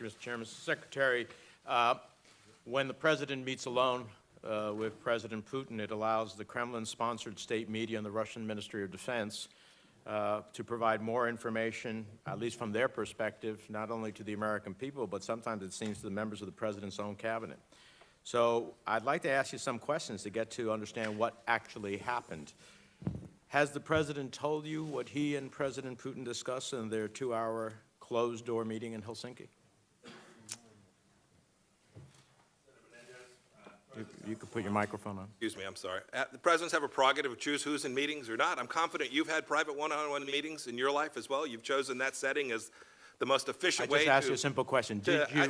Mr. Chairman. Mr. Secretary, when the President meets alone with President Putin, it allows the Kremlin-sponsored state media and the Russian Ministry of Defense to provide more information, at least from their perspective, not only to the American people, but sometimes it seems to the members of the President's own cabinet. So I'd like to ask you some questions to get to understand what actually happened. Has the President told you what he and President Putin discussed in their 2-hour closed-door meeting in Helsinki? You could put your microphone on. Excuse me, I'm sorry. The presidents have a prerogative to choose who's in meetings or not. I'm confident you've had private one-on-one meetings in your life as well. You've chosen that setting as the most efficient way to... I just asked you a simple question. Did you...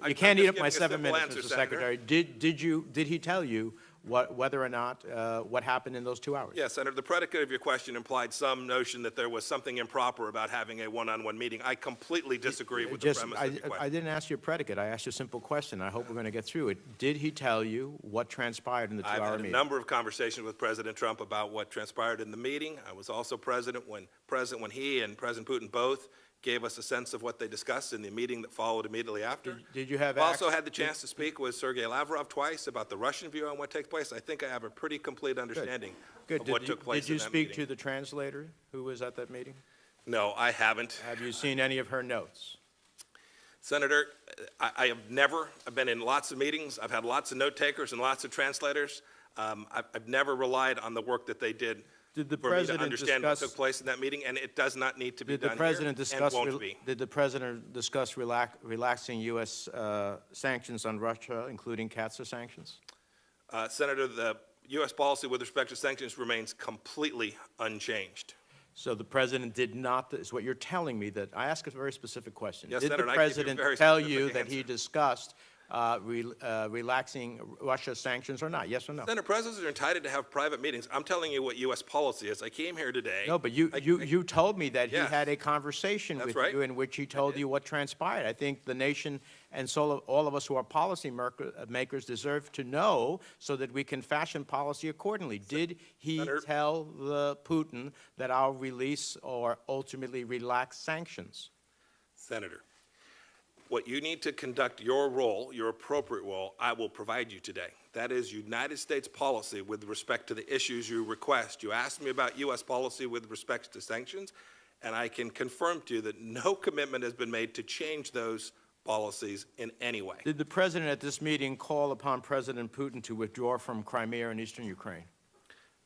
You can't eat up my 7 minutes, Mr. Secretary. Did he tell you whether or not what happened in those 2 hours? Yes, Senator. The predicate of your question implied some notion that there was something improper about having a one-on-one meeting. I completely disagree with the premise of your question. I didn't ask you a predicate. I asked you a simple question. I hope we're going to get through it. Did he tell you what transpired in the 2-hour meeting? I've had a number of conversations with President Trump about what transpired in the meeting. I was also present when he and President Putin both gave us a sense of what they discussed in the meeting that followed immediately after. Did you have... I've also had the chance to speak with Sergei Lavrov twice about the Russian view on what takes place. I think I have a pretty complete understanding of what took place in that meeting. Did you speak to the translator who was at that meeting? No, I haven't. Have you seen any of her notes? Senator, I have never, I've been in lots of meetings. I've had lots of note takers and lots of translators. I've never relied on the work that they did. Did the President understand what took place in that meeting, and it does not need to be done here, and won't be. Did the President discuss relaxing U.S. sanctions on Russia, including CAATSA sanctions? Senator, the U.S. policy with respect to sanctions remains completely unchanged. So the President did not, is what you're telling me, that I ask a very specific question. Yes, did Senator, the President tell you that he discussed relaxing Russia sanctions or not? Yes or no? Senator, presidents are entitled to have private meetings. I'm telling you what U.S. policy is. I came here today. No, but you told me that he had a conversation with you in which he told you what transpired. I think the nation and so all of us who are policy makers deserve to know so that we can fashion policy accordingly. Did he tell the Putin that I'll release or ultimately relax sanctions? Senator, what you need to conduct your role, your appropriate role, I will provide you today. That is United States policy with respect to the issues you request. You asked me about U.S. policy with respect to sanctions, and I can confirm to you that no commitment has been made to change those policies in any way. Did the President at this meeting call upon President Putin to withdraw from Crimea and eastern Ukraine?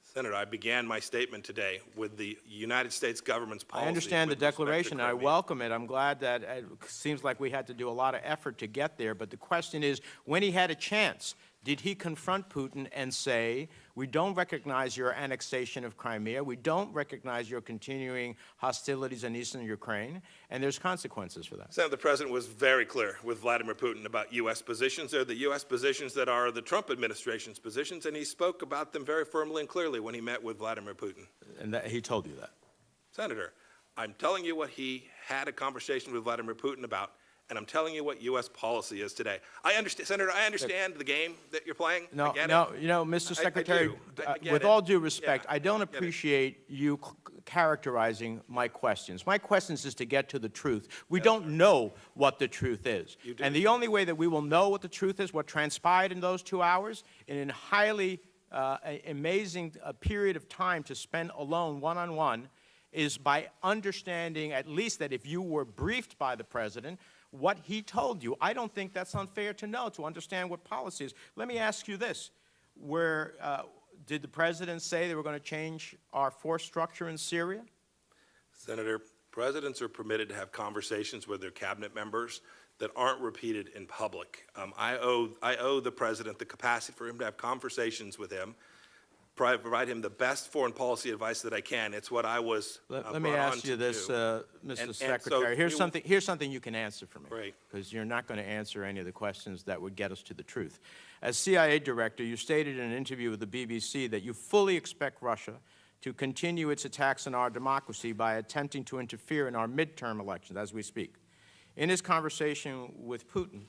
Senator, I began my statement today with the United States government's policy. I understand the declaration. I welcome it. I'm glad that it seems like we had to do a lot of effort to get there. But the question is, when he had a chance, did he confront Putin and say, we don't recognize your annexation of Crimea, we don't recognize your continuing hostilities in eastern Ukraine, and there's consequences for that? Senator, the President was very clear with Vladimir Putin about U.S. positions. They're the U.S. positions that are the Trump administration's positions, and he spoke about them very firmly and clearly when he met with Vladimir Putin. And he told you that? Senator, I'm telling you what he had a conversation with Vladimir Putin about, and I'm telling you what U.S. policy is today. I understand, Senator, I understand the game that you're playing. No, you know, Mr. Secretary, with all due respect, I don't appreciate you characterizing my questions. My questions is to get to the truth. We don't know what the truth is. And the only way that we will know what the truth is, what transpired in those 2 hours, in a highly amazing period of time to spend alone, one-on-one, is by understanding at least that if you were briefed by the President, what he told you. I don't think that's unfair to know, to understand what policy is. Let me ask you this. Did the President say they were going to change our force structure in Syria? Senator, presidents are permitted to have conversations with their cabinet members that aren't repeated in public. I owe the President the capacity for him to have conversations with him, provide him the best foreign policy advice that I can. It's what I was Let me ask you this, Mr. Secretary. Here's something you can answer for me, because you're not going to answer any of the questions that would get us to the truth. As CIA director, you stated in an interview with the BBC that you fully expect Russia to continue its attacks on our democracy by attempting to interfere in our midterm elections as we speak. In his conversation with Putin,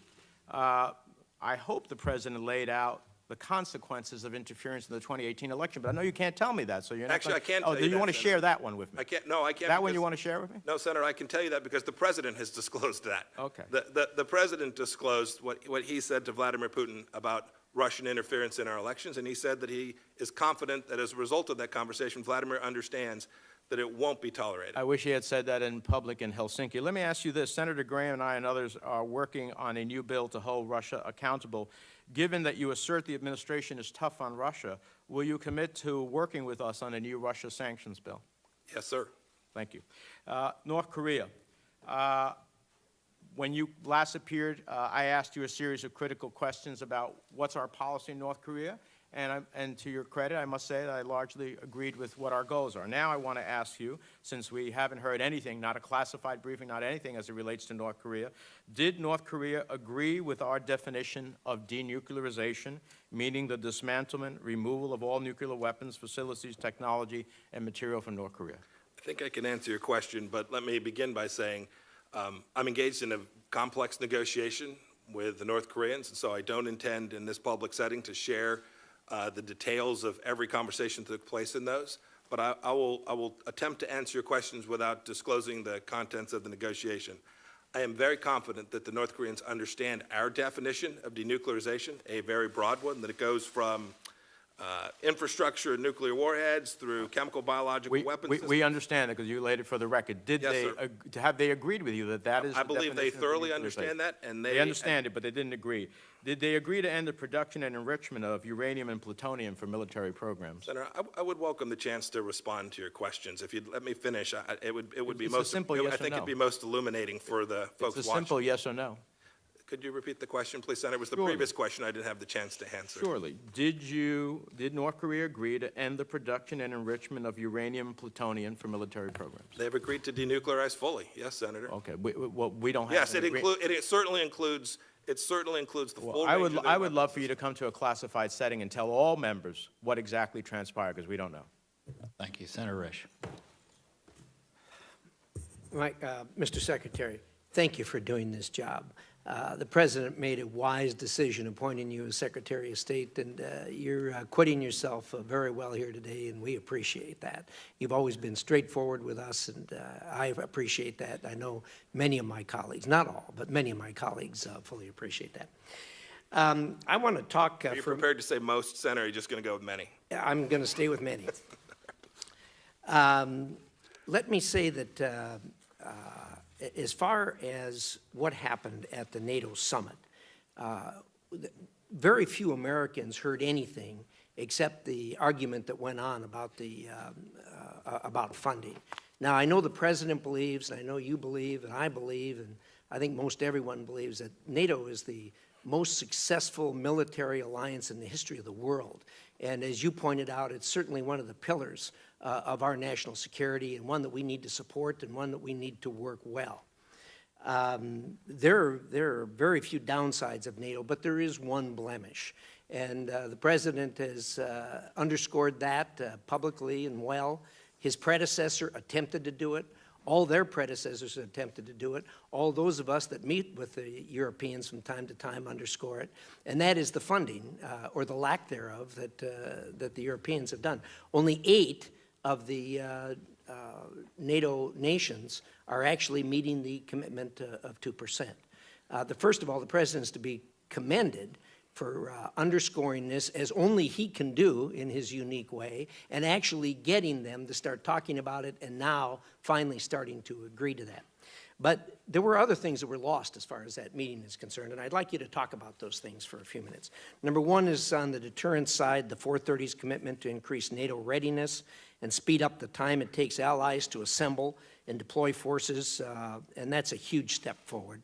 I hope the President laid out the consequences of interference in the 2018 election. But I know you can't tell me that, so you're not Actually, gonna- I can Oh, tell do you you that, want to Senator. share that one with me? I can't, no, I can't. That one because- you want to share with me? No, Senator, I can tell you that because the president has disclosed that. Okay. The president disclosed what he said to Vladimir Putin about Russian interference in our elections, and he said that he is confident that as a result of that conversation, Vladimir understands that it won't be tolerated. I wish he had said that in public in Helsinki. Let me ask you this. Senator Graham and I and others are working on a new bill to hold Russia accountable. Given that you assert the administration is tough on Russia, will you commit to working with us on a new Russia sanctions bill? Yes, sir. Thank you. North Korea. When you last appeared, I asked you a series of critical questions about what's our policy in North Korea, and to your credit, I must say that I largely agreed with what our goals are. Now I want to ask you, since we haven't heard anything, not a classified briefing, not anything as it relates to North Korea, did North Korea agree with our definition of denuclearization, meaning the dismantlement, removal of all nuclear weapons, facilities, technology, and material from North Korea? I think I can answer your question, but let me begin by saying I'm engaged in a complex negotiation with the North Koreans, and so I don't intend in this public setting to share the details of every conversation that took place in those. But I will attempt to answer your questions without disclosing the contents of the negotiation. I am very confident that the North Koreans understand our definition of denuclearization, a very broad one, that it goes from infrastructure and nuclear warheads through chemical, biological weapons systems. We understand that because you laid it for the record. Did Yes, they, sir. have they agreed with you that that is I the believe they definition of thoroughly denuclearization? understand that, and They understand it, but they didn't agree. Did they agree to end the production and enrichment of uranium and plutonium for military programs? Senator, I would welcome the chance to respond to your questions. If you'd let me finish, it would be It's a most, simple yes I or think no. it'd be most illuminating for the folks It's a watching. simple yes or no. Could you repeat the question, please, Senator? It was the Surely. previous question I didn't have the chance to answer. Surely. Did North Korea agree to end the production and enrichment of uranium and plutonium for military programs? They have agreed to denuclearize fully. Yes, Senator. Okay, well, we don't have. Yes, an agree- it certainly includes the Well, full I range would, of their I would weapons love for you to come to a classified setting and tell all members what exactly transpired, because we don't know. Thank you. Senator Risch. Mr. Secretary, thank you for doing this job. The President made a wise decision appointing you as Secretary of State, and you're acquitting yourself very well here today, and we appreciate that. You've always been straightforward with us, and I appreciate that. I know many of my colleagues, not all, but many of my colleagues fully appreciate that. I want to talk Are you prepared to say most, Senator, or are you just going to go with many? I'm going to stay with many. Let me say that as far as what happened at the NATO summit, very few Americans heard anything except the argument that went on about about funding. Now, I know the President believes, and I know you believe, and I believe, and I think most everyone believes that NATO is the most successful military alliance in the history of the world. And as you pointed out, it's certainly one of the pillars of our national security, and one that we need to support and one that we need to work well. There are very few downsides of NATO, but there is one blemish. And the President has underscored that publicly and well. His predecessor attempted to do it. All their predecessors attempted to do it. All those of us that meet with the Europeans from time to time underscore it. And that is the funding, or the lack thereof, that the Europeans have done. Only 8 of the NATO nations are actually meeting the commitment of 2%. First of all, the President is to be commended for underscoring this as only he can do in his unique way, and actually getting them to start talking about it, and now finally starting to agree to that. But there were other things that were lost as far as that meeting is concerned, and I'd like you to talk about those things for a few minutes. Number one is on the deterrence side, the 430's commitment to increase NATO readiness and speed up the time it takes allies to assemble and deploy forces, and that's a huge step forward.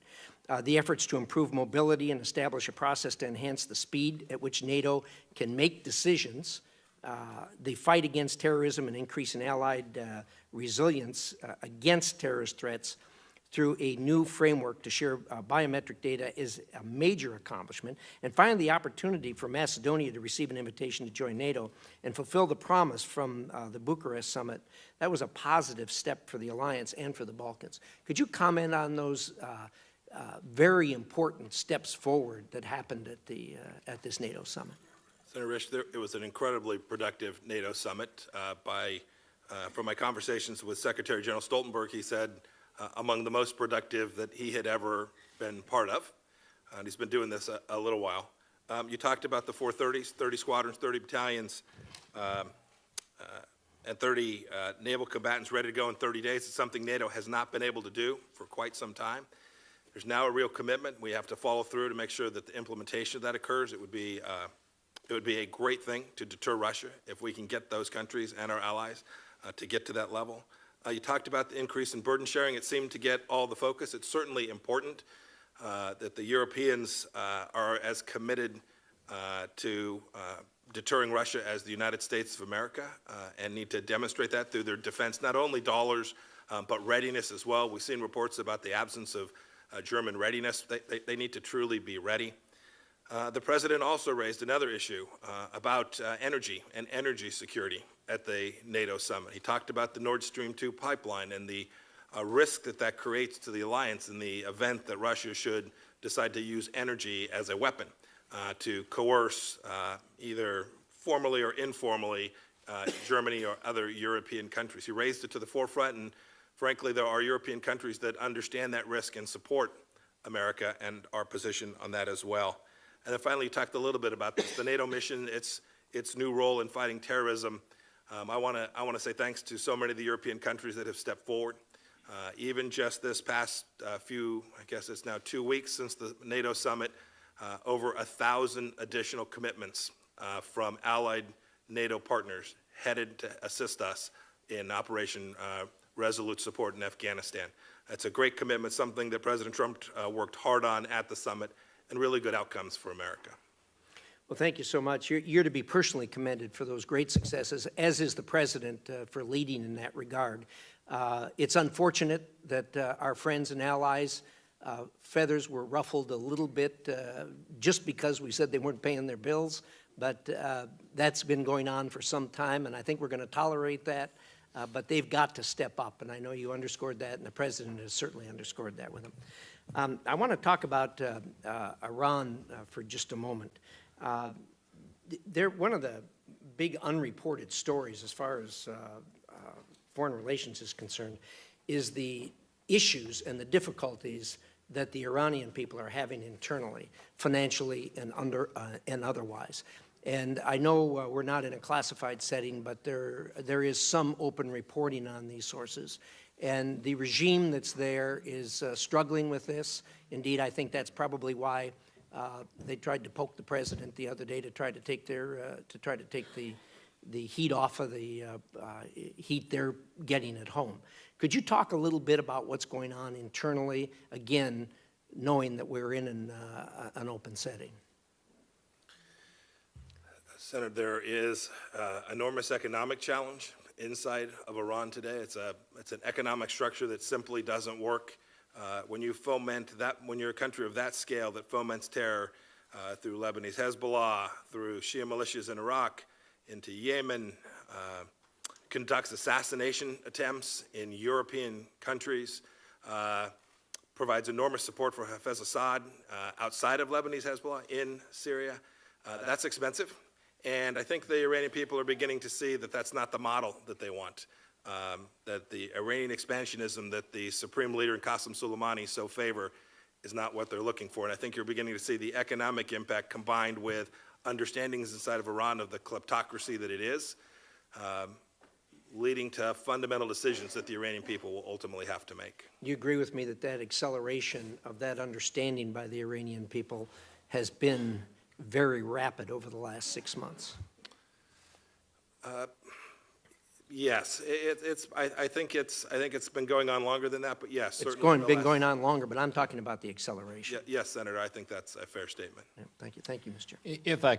The efforts to improve mobility and establish a process to enhance the speed at which NATO can make decisions, the fight against terrorism and increase in allied resilience against terrorist threats through a new framework to share biometric data is a major accomplishment. And finally, the opportunity for Macedonia to receive an invitation to join NATO and fulfill the promise from the Bucharest summit, that was a positive step for the alliance and for the Balkans. Could you comment on those very important steps forward that happened at this NATO summit? Senator Risch, it was an incredibly productive NATO summit. From my conversations with Secretary General Stoltenberg, he said among the most productive that he had ever been part of. And he's been doing this a little while. You talked about the 430s, 30 squadrons, 30 battalions, and 30 naval combatants ready to go in 30 days. It's something NATO has not been able to do for quite some time. There's now a real commitment. We have to follow through to make sure that the implementation of that occurs. It would be a great thing to deter Russia if we can get those countries and our allies to get to that level. You talked about the increase in burden sharing. It seemed to get all the focus. It's certainly important that the Europeans are as committed to deterring Russia as the United States of America and need to demonstrate that through their defense, not only dollars, but readiness as well. We've seen reports about the absence of German readiness. They need to truly be ready. The President also raised another issue about energy and energy security at the NATO summit. He talked about the Nord Stream 2 pipeline and the risk that creates to the alliance in the event that Russia should decide to use energy as a weapon to coerce either formally or informally Germany or other European countries. He raised it to the forefront, and frankly, there are European countries that understand that risk and support America and our position on that as well. And then finally, you talked a little bit about this, the NATO mission, its new role in fighting terrorism. I want to say thanks to so many of the European countries that have stepped forward. Even just this past few, I guess it's now 2 weeks since the NATO summit, over 1,000 additional commitments from allied NATO partners headed to assist us in Operation Resolute Support in Afghanistan. It's a great commitment, something that President Trump worked hard on at the summit, and really good outcomes for America. Well, thank you so much. You're to be personally commended for those great successes, as is the President for leading in that regard. It's unfortunate that our friends and allies' feathers were ruffled a little bit just because we said they weren't paying their bills, but that's been going on for some time, and I think we're going to tolerate that. But they've got to step up, and I know you underscored that, and the President has certainly underscored that with them. I want to talk about Iran for just a moment. One of the big unreported stories as far as foreign relations is concerned is the issues and the difficulties that the Iranian people are having internally, financially and otherwise. And I know we're not in a classified setting, but there is some open reporting on these sources. And the regime that's there is struggling with this. Indeed, I think that's probably why they tried to poke the president the other day to try to take the heat off of the heat they're getting at home. Could you talk a little bit about what's going on internally, again, knowing that we're in an open setting? Senator, there is enormous economic challenge inside of Iran today. It's an economic structure that simply doesn't work. When you foment that, when you're a country of that scale that foments terror through Lebanese Hezbollah, through Shia militias in Iraq, into Yemen, conducts assassination attempts in European countries, provides enormous support for Hafez Assad outside of Lebanese Hezbollah in Syria. That's expensive. And I think the Iranian people are beginning to see that that's not the model that they want, that the Iranian expansionism that the supreme leader in Qasem Soleimani so favor is not what they're looking for. And I think you're beginning to see the economic impact combined with understandings inside of Iran of the kleptocracy that it is, leading to fundamental decisions that the Iranian people will ultimately have to make. You agree with me that that acceleration of that understanding by the Iranian people has been very rapid over the last 6 months? Yes, I think it's been going on longer than that, but yes, It's certainly. been going on longer, but I'm talking about the acceleration. Yes, Senator, I think that's a fair statement. Yeah, thank you, Mr. Chair. If I